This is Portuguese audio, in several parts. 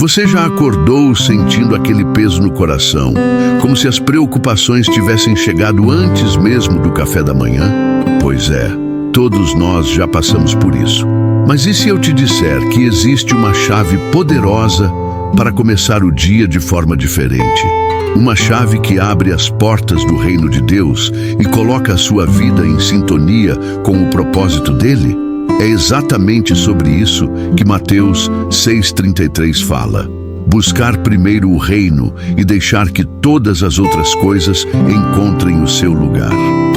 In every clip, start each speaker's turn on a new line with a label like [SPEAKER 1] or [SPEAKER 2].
[SPEAKER 1] Você já acordou sentindo aquele peso no coração, como se as preocupações tivessem chegado antes mesmo do café da manhã? Pois é, todos nós já passamos por isso. Mas e se eu te disser que existe uma chave poderosa para começar o dia de forma diferente? Uma chave que abre as portas do reino de Deus e coloca a sua vida em sintonia com o propósito dele? É exatamente sobre isso que Mateus 6,33 fala. Buscar primeiro o reino e deixar que todas as outras coisas encontrem o seu lugar.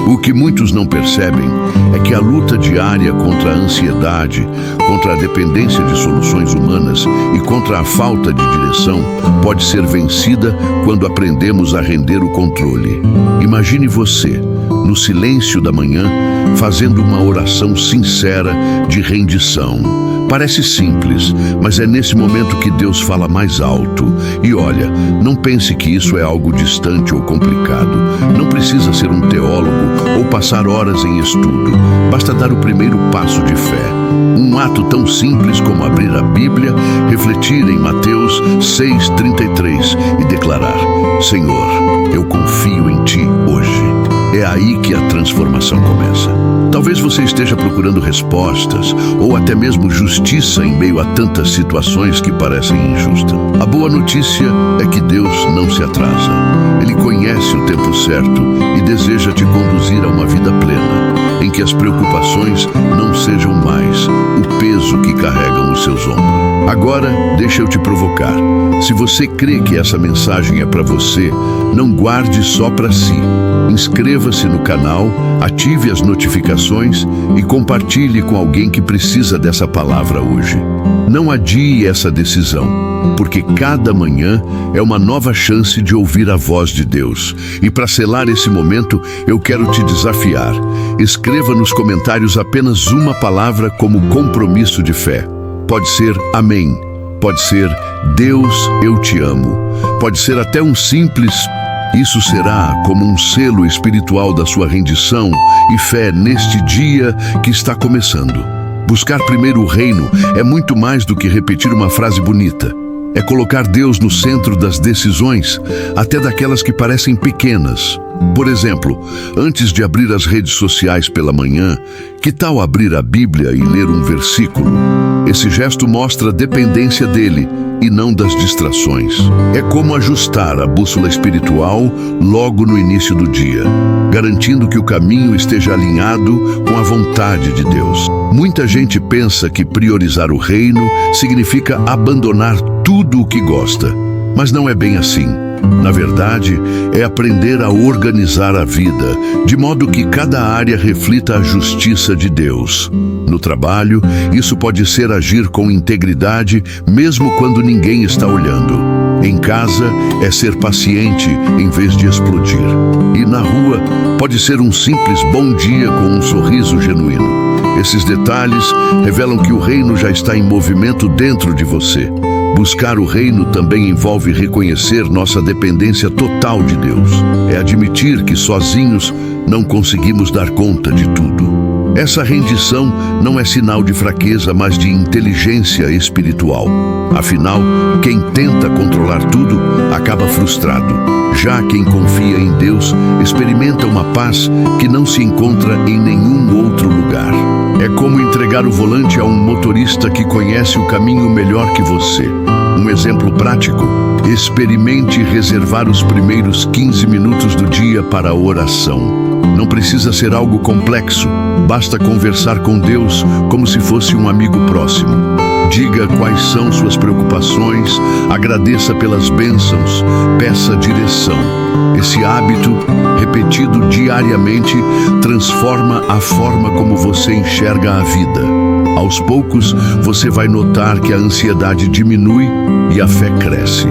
[SPEAKER 1] O que muitos não percebem é que a luta diária contra a ansiedade, contra a dependência de soluções humanas e contra a falta de direção pode ser vencida quando aprendemos a render o controle. Imagine você, no silêncio da manhã, fazendo uma oração sincera de rendição. Parece simples, mas é nesse momento que Deus fala mais alto. E olha, não pense que isso é algo distante ou complicado. Não precisa ser um teólogo ou passar horas em estudo. Basta dar o primeiro passo de fé. Um ato tão simples como abrir a Bíblia, refletir em Mateus 6,33 e declarar: Senhor, eu confio em Ti hoje. É aí que a transformação começa. Talvez você esteja procurando respostas ou até mesmo justiça em meio a tantas situações que parecem injustas. A boa notícia é que Deus não se atrasa. Ele conhece o tempo certo e deseja te conduzir a uma vida plena, em que as preocupações não sejam mais o peso que carregam os seus ombros. Agora, deixa eu te provocar. Se você crê que essa mensagem é para você, não guarde só para si. Inscreva-se no canal, ative as notificações e compartilhe com alguém que precisa dessa palavra hoje. Não adie essa decisão, porque cada manhã é uma nova chance de ouvir a voz de Deus. E para selar esse momento, eu quero te desafiar. Escreva nos comentários apenas uma palavra como compromisso de fé. Pode ser amém, pode ser Deus, eu te amo, pode ser até um simples isso será como um selo espiritual da sua rendição e fé neste dia que está começando. Buscar primeiro o reino é muito mais do que repetir uma frase bonita. É colocar Deus no centro das decisões, até daquelas que parecem pequenas. Por exemplo, antes de abrir as redes sociais pela manhã, que tal abrir a Bíblia e ler um versículo? Esse gesto mostra a dependência dele e não das distrações. É como ajustar a bússola espiritual logo no início do dia, garantindo que o caminho esteja alinhado com a vontade de Deus. Muita gente pensa que priorizar o reino significa abandonar tudo o que gosta, mas não é bem assim. Na verdade, é aprender a organizar a vida, de modo que cada área reflita a justiça de Deus. No trabalho, isso pode ser agir com integridade, mesmo quando ninguém está olhando. Em casa, é ser paciente em vez de explodir. E na rua, pode ser um simples bom dia com um sorriso genuíno. Esses detalhes revelam que o reino já está em movimento dentro de você. Buscar o reino também envolve reconhecer nossa dependência total de Deus. É admitir que sozinhos não conseguimos dar conta de tudo. Essa rendição não é sinal de fraqueza, mas de inteligência espiritual. Afinal, quem tenta controlar tudo acaba frustrado. Já quem confia em Deus experimenta uma paz que não se encontra em nenhum outro lugar. É como entregar o volante a um motorista que conhece o caminho melhor que você. Um exemplo prático: experimente reservar os primeiros 15 minutos do dia para a oração. Não precisa ser algo complexo, basta conversar com Deus como se fosse um amigo próximo. Diga quais são suas preocupações, agradeça pelas bênçãos, peça direção. Esse hábito, repetido diariamente, transforma a forma como você enxerga a vida. Aos poucos, você vai notar que a ansiedade diminui e a fé cresce.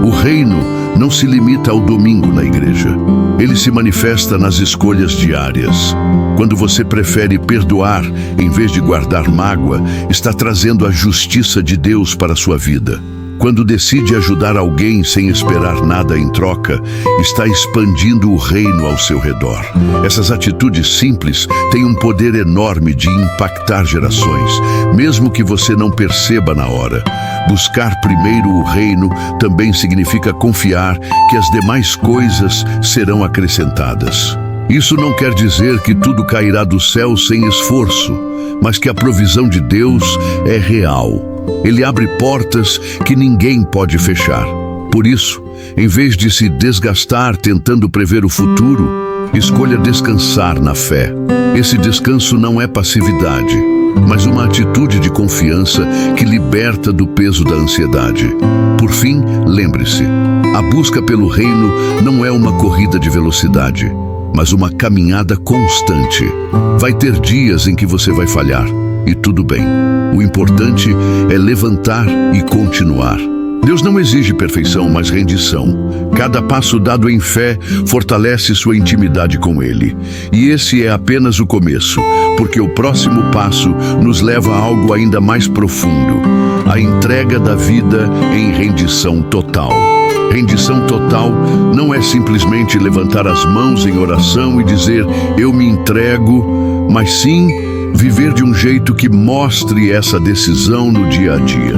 [SPEAKER 1] O reino não se limita ao domingo na igreja. Ele se manifesta nas escolhas diárias. Quando você prefere perdoar em vez de guardar mágoa, está trazendo a justiça de Deus para a sua vida. Quando decide ajudar alguém sem esperar nada em troca, está expandindo o reino ao seu redor. Essas atitudes simples têm um poder enorme de impactar gerações, mesmo que você não perceba na hora. Buscar primeiro o reino também significa confiar que as demais coisas serão acrescentadas. Isso não quer dizer que tudo cairá do céu sem esforço, mas que a provisão de Deus é real. Ele abre portas que ninguém pode fechar. Por isso, em vez de se desgastar tentando prever o futuro, escolha descansar na fé. Esse descanso não é passividade, mas uma atitude de confiança que liberta do peso da ansiedade. Por fim, lembre-se, a busca pelo reino não é uma corrida de velocidade, mas uma caminhada constante. Vai ter dias em que você vai falhar, e tudo bem. O importante é levantar e continuar. Deus não exige perfeição, mas rendição. Cada passo dado em fé fortalece sua intimidade com Ele. E esse é apenas o começo, porque o próximo passo nos leva a algo ainda mais profundo: a entrega da vida em rendição total. Rendição total não é simplesmente levantar as mãos em oração e dizer "eu me entrego", mas sim viver de um jeito que mostre essa decisão no dia a dia.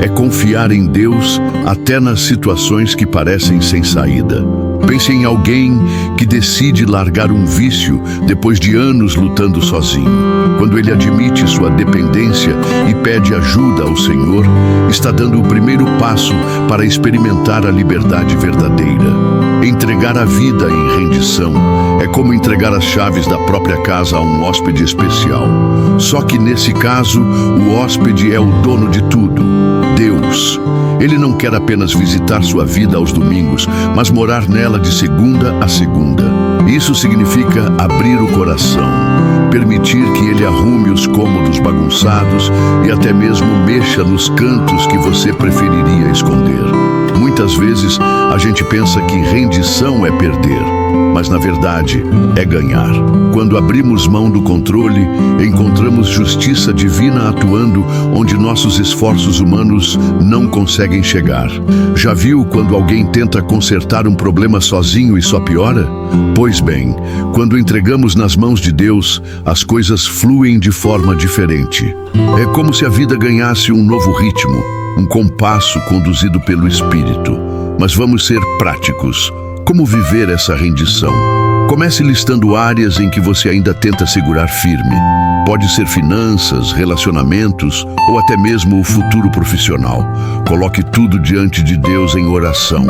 [SPEAKER 1] É confiar em Deus até nas situações que parecem sem saída. Pense em alguém que decide largar um vício depois de anos lutando sozinho. Quando ele admite sua dependência e pede ajuda ao Senhor, está dando o primeiro passo para experimentar a liberdade verdadeira. Entregar a vida em rendição é como entregar as chaves da própria casa a um hóspede especial. Só que nesse caso, o hóspede é o dono de tudo, Deus. Ele não quer apenas visitar sua vida aos domingos, mas morar nela de segunda a segunda. Isso significa abrir o coração, permitir que Ele arrume os cômodos bagunçados e até mesmo mexa nos cantos que você preferiria esconder. Muitas vezes a gente pensa que rendição é perder, mas na verdade é ganhar. Quando abrimos mão do controle, encontramos justiça divina atuando onde nossos esforços humanos não conseguem chegar. Já viu quando alguém tenta consertar um problema sozinho e só piora? Pois bem, quando entregamos nas mãos de Deus, as coisas fluem de forma diferente. É como se a vida ganhasse um novo ritmo, um compasso conduzido pelo Espírito. Mas vamos ser práticos. Como viver essa rendição? Comece listando áreas em que você ainda tenta segurar firme. Pode ser finanças, relacionamentos ou até mesmo o futuro profissional. Coloque tudo diante de Deus em oração.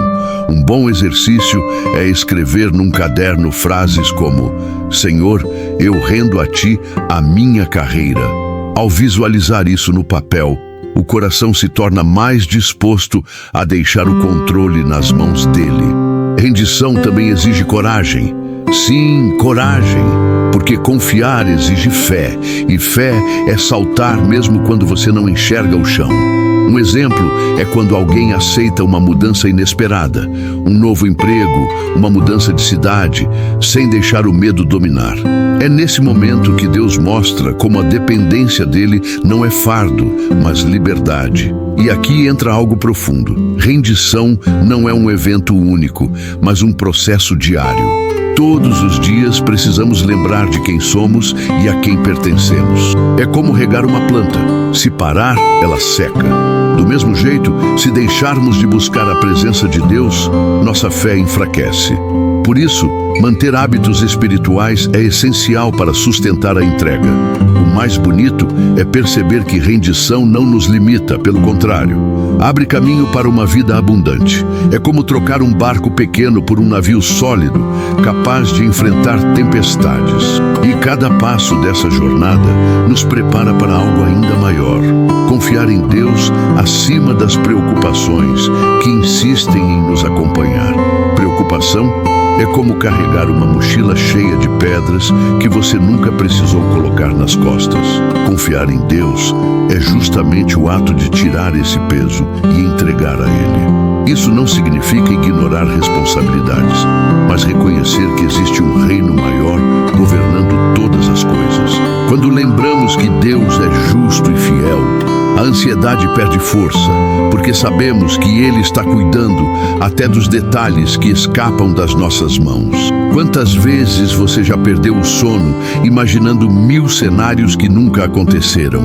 [SPEAKER 1] Um bom exercício é escrever num caderno frases como: Senhor, eu rendo a Ti a minha carreira. Ao visualizar isso no papel, o coração se torna mais disposto a deixar o controle nas mãos dele. Rendição também exige coragem. Sim, coragem, porque confiar exige fé, e fé é saltar mesmo quando você não enxerga o chão. Um exemplo é quando alguém aceita uma mudança inesperada, um novo emprego, uma mudança de cidade, sem deixar o medo dominar. É nesse momento que Deus mostra como a dependência dele não é fardo, mas liberdade. E aqui entra algo profundo. Rendição não é um evento único, mas um processo diário. Todos os dias precisamos lembrar de quem somos e a quem pertencemos. É como regar uma planta. Se parar, ela seca. Do mesmo jeito, se deixarmos de buscar a presença de Deus, nossa fé enfraquece. Por isso, manter hábitos espirituais é essencial para sustentar a entrega. O mais bonito é perceber que rendição não nos limita, pelo contrário. Abre caminho para uma vida abundante. É como trocar um barco pequeno por um navio sólido, capaz de enfrentar tempestades. E cada passo dessa jornada nos prepara para algo ainda maior. Confiar em Deus acima das preocupações que insistem em nos acompanhar. Preocupação é como carregar uma mochila cheia de pedras que você nunca precisou colocar nas costas. Confiar em Deus é justamente o ato de tirar esse peso e entregar a Ele. Isso não significa ignorar responsabilidades, mas reconhecer que existe um reino maior governando todas as coisas. Quando lembramos que Deus é justo e fiel, a ansiedade perde força, porque sabemos que Ele está cuidando até dos detalhes que escapam das nossas mãos. Quantas vezes você já perdeu o sono imaginando 1000 cenários que nunca aconteceram?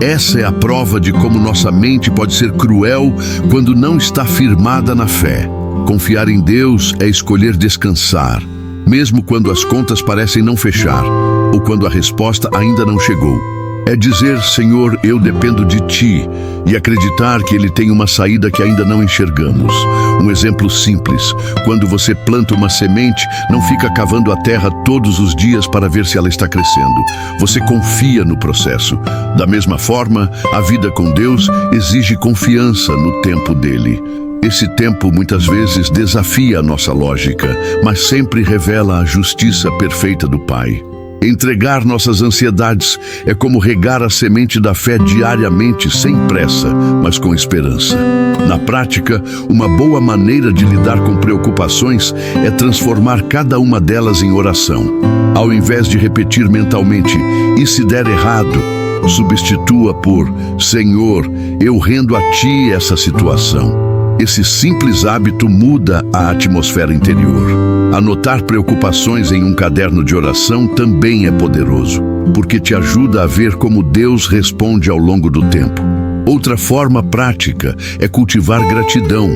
[SPEAKER 1] Essa é a prova de como nossa mente pode ser cruel quando não está firmada na fé. Confiar em Deus é escolher descansar, mesmo quando as contas parecem não fechar ou quando a resposta ainda não chegou. É dizer, Senhor, eu dependo de Ti, e acreditar que Ele tem uma saída que ainda não enxergamos. Um exemplo simples: quando você planta uma semente, não fica cavando a terra todos os dias para ver se ela está crescendo. Você confia no processo. Da mesma forma, a vida com Deus exige confiança no tempo dele. Esse tempo muitas vezes desafia a nossa lógica, mas sempre revela a justiça perfeita do Pai. Entregar nossas ansiedades é como regar a semente da fé diariamente, sem pressa, mas com esperança. Na prática, uma boa maneira de lidar com preocupações é transformar cada uma delas em oração. Ao invés de repetir mentalmente, e se der errado, substitua por, Senhor, eu rendo a Ti essa situação. Esse simples hábito muda a atmosfera interior. Anotar preocupações em um caderno de oração também é poderoso, porque te ajuda a ver como Deus responde ao longo do tempo. Outra forma prática é cultivar gratidão.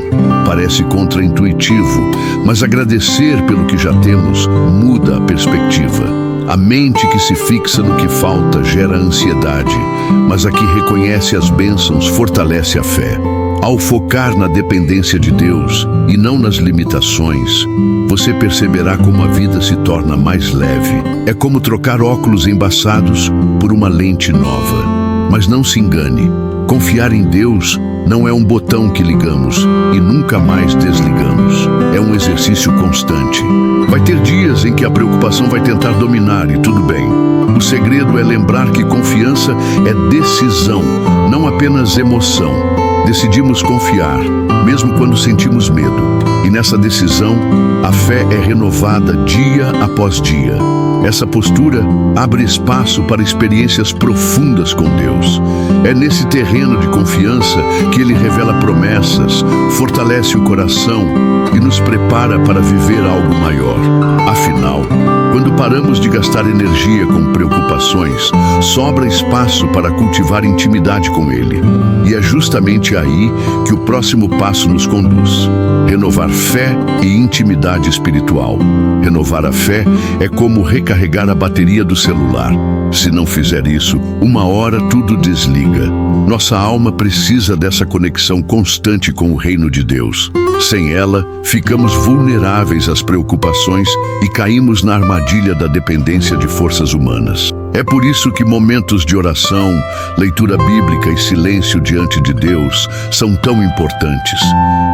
[SPEAKER 1] Parece contraintuitivo, mas agradecer pelo que já temos muda a perspectiva. A mente que se fixa no que falta gera ansiedade, mas a que reconhece as bênçãos fortalece a fé. Ao focar na dependência de Deus e não nas limitações, você perceberá como a vida se torna mais leve. É como trocar óculos embaçados por uma lente nova. Mas não se engane, confiar em Deus não é um botão que ligamos e nunca mais desligamos. É um exercício constante. Vai ter dias em que a preocupação vai tentar dominar e tudo bem. O segredo é lembrar que confiança é decisão, não apenas emoção. Decidimos confiar, mesmo quando sentimos medo. E nessa decisão, a fé é renovada dia após dia. Essa postura abre espaço para experiências profundas com Deus. É nesse terreno de confiança que Ele revela promessas, fortalece o coração e nos prepara para viver algo maior. Afinal, quando paramos de gastar energia com preocupações, sobra espaço para cultivar intimidade com Ele. E é justamente aí que o próximo passo nos conduz. Renovar fé e intimidade espiritual. Renovar a fé é como recarregar a bateria do celular. Se não fizer isso, uma hora tudo desliga. Nossa alma precisa dessa conexão constante com o reino de Deus. Sem ela, ficamos vulneráveis às preocupações e caímos na armadilha da dependência de forças humanas. É por isso que momentos de oração, leitura bíblica e silêncio diante de Deus são tão importantes.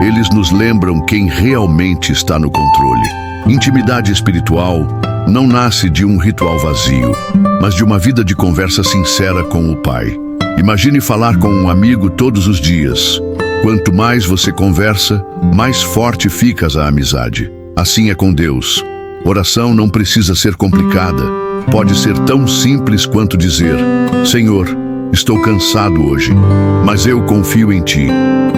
[SPEAKER 1] Eles nos lembram quem realmente está no controle. Intimidade espiritual não nasce de um ritual vazio, mas de uma vida de conversa sincera com o Pai. Imagine falar com um amigo todos os dias. Quanto mais você conversa, mais forte fica a amizade. Assim é com Deus. Oração não precisa ser complicada. Pode ser tão simples quanto dizer: Senhor, estou cansado hoje, mas eu confio em Ti.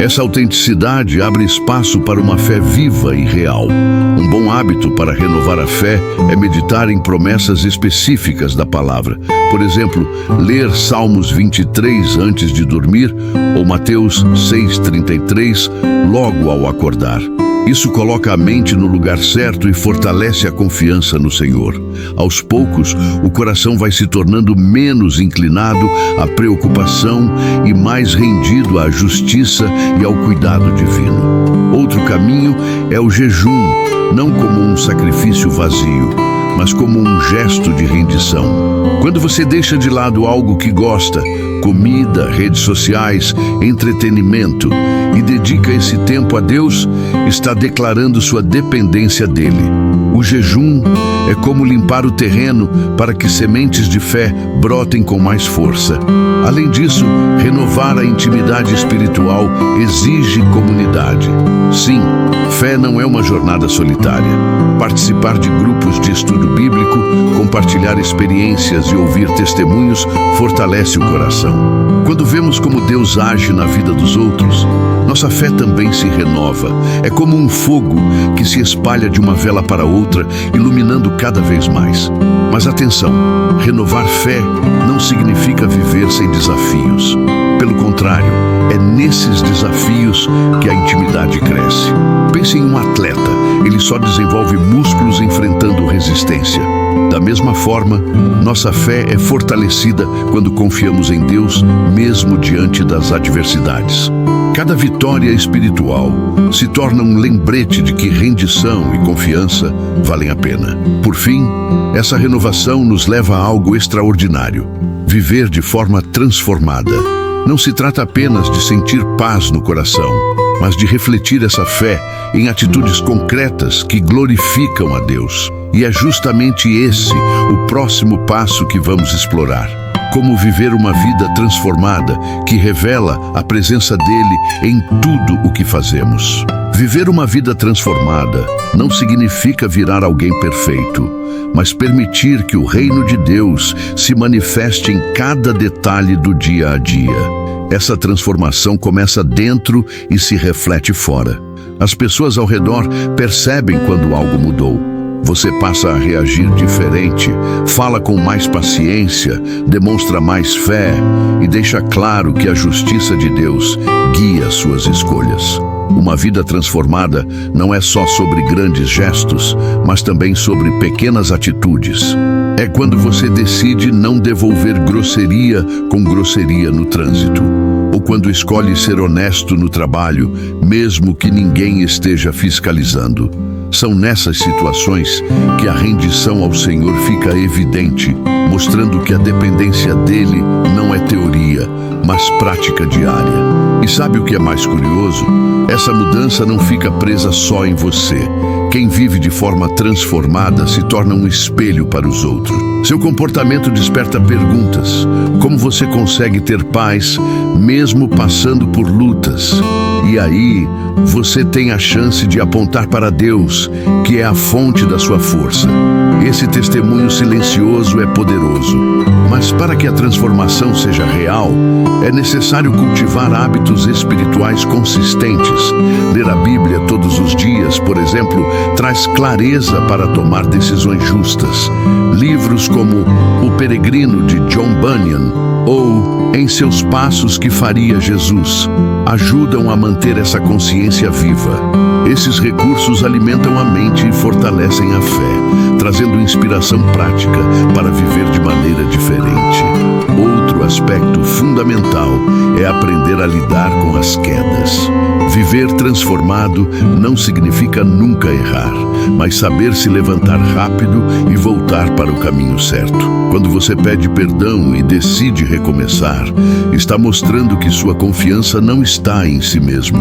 [SPEAKER 1] Essa autenticidade abre espaço para uma fé viva e real. Um bom hábito para renovar a fé é meditar em promessas específicas da palavra. Por exemplo, ler Salmos 23 antes de dormir ou Mateus 6,33 logo ao acordar. Isso coloca a mente no lugar certo e fortalece a confiança no Senhor. Aos poucos, o coração vai se tornando menos inclinado à preocupação e mais rendido à justiça e ao cuidado divino. Outro caminho é o jejum, não como um sacrifício vazio, mas como um gesto de rendição. Quando você deixa de lado algo que gosta, comida, redes sociais, entretenimento, e dedica esse tempo a Deus, está declarando sua dependência dele. O jejum é como limpar o terreno para que sementes de fé brotem com mais força. Além disso, renovar a intimidade espiritual exige comunidade. Sim, fé não é uma jornada solitária. Participar de grupos de estudo bíblico, compartilhar experiências e ouvir testemunhos fortalece o coração. Quando vemos como Deus age na vida dos outros, nossa fé também se renova. É como um fogo que se espalha de uma vela para outra, iluminando cada vez mais. Mas atenção, renovar fé não significa viver sem desafios. Pelo contrário, é nesses desafios que a intimidade cresce. Pense em um atleta, ele só desenvolve músculos enfrentando resistência. Da mesma forma, nossa fé é fortalecida quando confiamos em Deus, mesmo diante das adversidades. Cada vitória espiritual se torna um lembrete de que rendição e confiança valem a pena. Por fim, essa renovação nos leva a algo extraordinário: viver de forma transformada. Não se trata apenas de sentir paz no coração, mas de refletir essa fé em atitudes concretas que glorificam a Deus. E é justamente esse o próximo passo que vamos explorar. Como viver uma vida transformada que revela a presença dele em tudo o que fazemos. Viver uma vida transformada não significa virar alguém perfeito, mas permitir que o reino de Deus se manifeste em cada detalhe do dia a dia. Essa transformação começa dentro e se reflete fora. As pessoas ao redor percebem quando algo mudou. Você passa a reagir diferente, fala com mais paciência, demonstra mais fé e deixa claro que a justiça de Deus guia suas escolhas. Uma vida transformada não é só sobre grandes gestos, mas também sobre pequenas atitudes. É quando você decide não devolver grosseria com grosseria no trânsito, ou quando escolhe ser honesto no trabalho, mesmo que ninguém esteja fiscalizando. São nessas situações que a rendição ao Senhor fica evidente, mostrando que a dependência dele não é teoria, mas prática diária. E sabe o que é mais curioso? Essa mudança não fica presa só em você. Quem vive de forma transformada se torna um espelho para os outros. Seu comportamento desperta perguntas. Como você consegue ter paz mesmo passando por lutas? E aí, você tem a chance de apontar para Deus, que é a fonte da sua força. Esse testemunho silencioso é poderoso. Mas para que a transformação seja real, é necessário cultivar hábitos espirituais consistentes. Ler a Bíblia todos os dias, por exemplo, traz clareza para tomar decisões justas. Livros como O Peregrino, de John Bunyan, ou Em Seus Passos que Faria Jesus, ajudam a manter essa consciência viva. Esses recursos alimentam a mente e fortalecem a fé, trazendo inspiração prática para viver de maneira diferente. Outro aspecto fundamental é aprender a lidar com as quedas. Viver transformado não significa nunca errar, mas saber se levantar rápido e voltar para o caminho certo. Quando você pede perdão e decide recomeçar, está mostrando que sua confiança não está em si mesmo,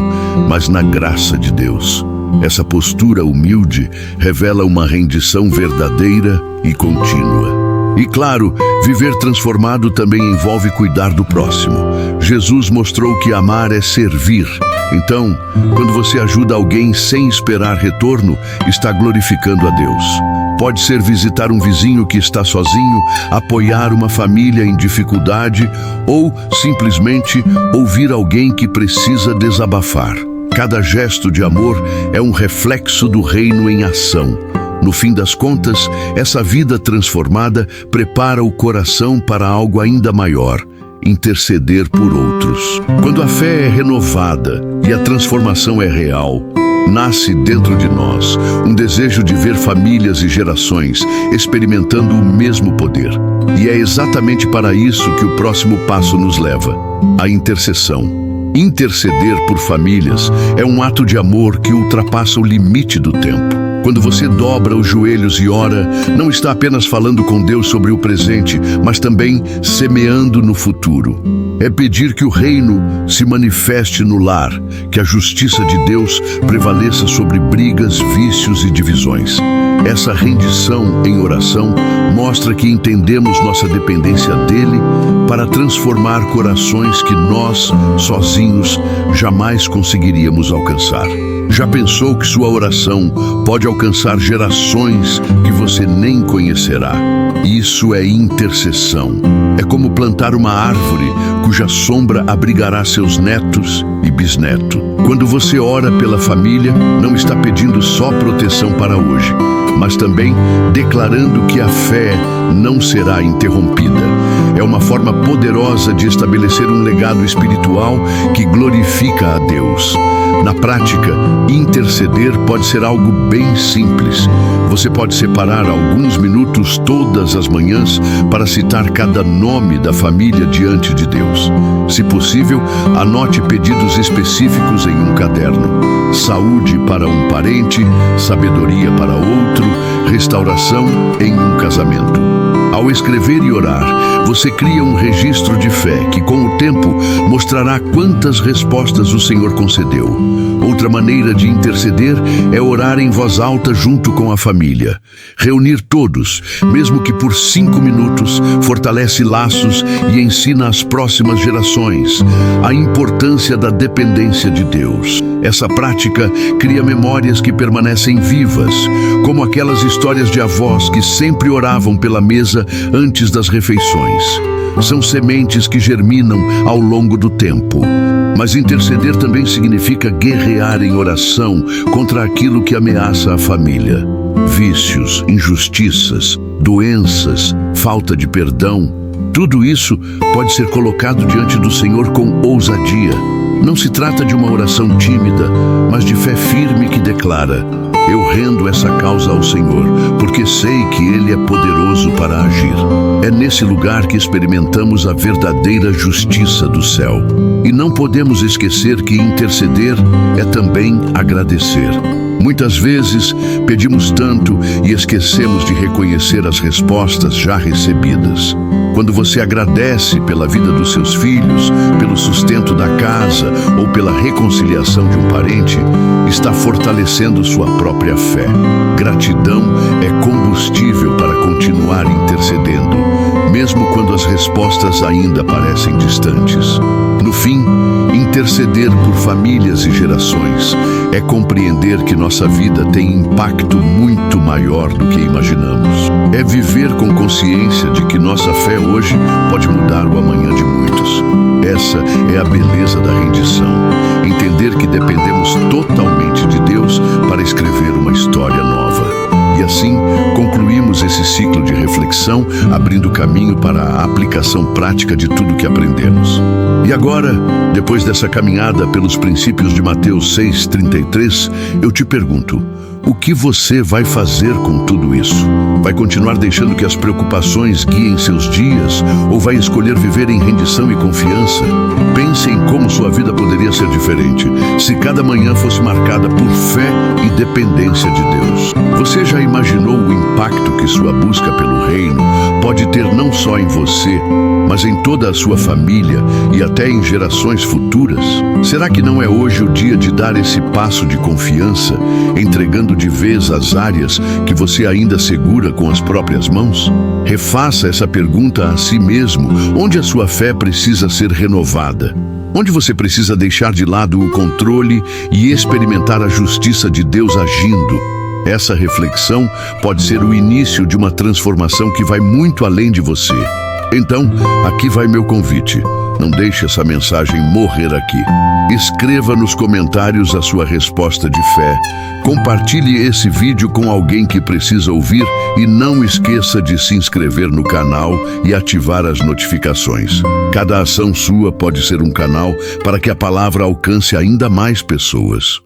[SPEAKER 1] mas na graça de Deus. Essa postura humilde revela uma rendição verdadeira e contínua. E claro, viver transformado também envolve cuidar do próximo. Jesus mostrou que amar é servir. Então, quando você ajuda alguém sem esperar retorno, está glorificando a Deus. Pode ser visitar um vizinho que está sozinho, apoiar uma família em dificuldade ou simplesmente ouvir alguém que precisa desabafar. Cada gesto de amor é um reflexo do reino em ação. No fim das contas, essa vida transformada prepara o coração para algo ainda maior: interceder por outros. Quando a fé é renovada e a transformação é real, nasce dentro de nós um desejo de ver famílias e gerações experimentando o mesmo poder. E é exatamente para isso que o próximo passo nos leva: a intercessão. Interceder por famílias é um ato de amor que ultrapassa o limite do tempo. Quando você dobra os joelhos e ora, não está apenas falando com Deus sobre o presente, mas também semeando no futuro. É pedir que o reino se manifeste no lar, que a justiça de Deus prevaleça sobre brigas, vícios e divisões. Essa rendição em oração mostra que entendemos nossa dependência dele para transformar corações que nós, sozinhos, jamais conseguiríamos alcançar. Já pensou que sua oração pode alcançar gerações que você nem conhecerá? Isso é intercessão. É como plantar uma árvore cuja sombra abrigará seus netos e bisnetos. Quando você ora pela família, não está pedindo só proteção para hoje, mas também declarando que a fé não será interrompida. É uma forma poderosa de estabelecer um legado espiritual que glorifica a Deus. Na prática, interceder pode ser algo bem simples. Você pode separar alguns minutos todas as manhãs para citar cada nome da família diante de Deus. Se possível, anote pedidos específicos em um caderno. Saúde para um parente, sabedoria para outro, restauração em um casamento. Ao escrever e orar, você cria um registro de fé que, com o tempo, mostrará quantas respostas o Senhor concedeu. Outra maneira de interceder é orar em voz alta junto com a família. Reunir todos, mesmo que por 5 minutos, fortalece laços e ensina às próximas gerações a importância da dependência de Deus. Essa prática cria memórias que permanecem vivas, como aquelas histórias de avós que sempre oravam pela mesa antes das refeições. São sementes que germinam ao longo do tempo. Mas interceder também significa guerrear em oração contra aquilo que ameaça a família. Vícios, injustiças, doenças, falta de perdão. Tudo isso pode ser colocado diante do Senhor com ousadia. Não se trata de uma oração tímida, mas de fé firme que declara: eu rendo essa causa ao Senhor, porque sei que Ele é poderoso para agir. É nesse lugar que experimentamos a verdadeira justiça do céu. E não podemos esquecer que interceder é também agradecer. Muitas vezes pedimos tanto e esquecemos de reconhecer as respostas já recebidas. Quando você agradece pela vida dos seus filhos, pelo sustento da casa ou pela reconciliação de um parente, está fortalecendo sua própria fé. Gratidão é combustível para continuar intercedendo, mesmo quando as respostas ainda parecem distantes. No fim, interceder por famílias e gerações é compreender que nossa vida tem impacto muito maior do que imaginamos. É viver com consciência de que nossa fé hoje pode mudar o amanhã de muitos. Essa é a beleza da rendição. Entender que dependemos totalmente de Deus para escrever uma história nova. E assim, concluímos esse ciclo de reflexão, abrindo caminho para a aplicação prática de tudo que aprendemos. E agora, depois dessa caminhada pelos princípios de Mateus 6,33, eu te pergunto: o que você vai fazer com tudo isso? Vai continuar deixando que as preocupações guiem seus dias ou vai escolher viver em rendição e confiança? Pense em como sua vida poderia ser diferente se cada manhã fosse marcada por fé e dependência de Deus. Você já imaginou o impacto que sua busca pelo reino pode ter não só em você, mas em toda a sua família e até em gerações futuras? Será que não é hoje o dia de dar esse passo de confiança, entregando de vez as áreas que você ainda segura com as próprias mãos? Refaça essa pergunta a si mesmo: onde a sua fé precisa ser renovada? Onde você precisa deixar de lado o controle e experimentar a justiça de Deus agindo? Essa reflexão pode ser o início de uma transformação que vai muito além de você. Então, aqui vai meu convite. Não deixe essa mensagem morrer aqui. Escreva nos comentários a sua resposta de fé. Compartilhe esse vídeo com alguém que precisa ouvir e não esqueça de se inscrever no canal e ativar as notificações. Cada ação sua pode ser um canal para que a palavra alcance ainda mais pessoas.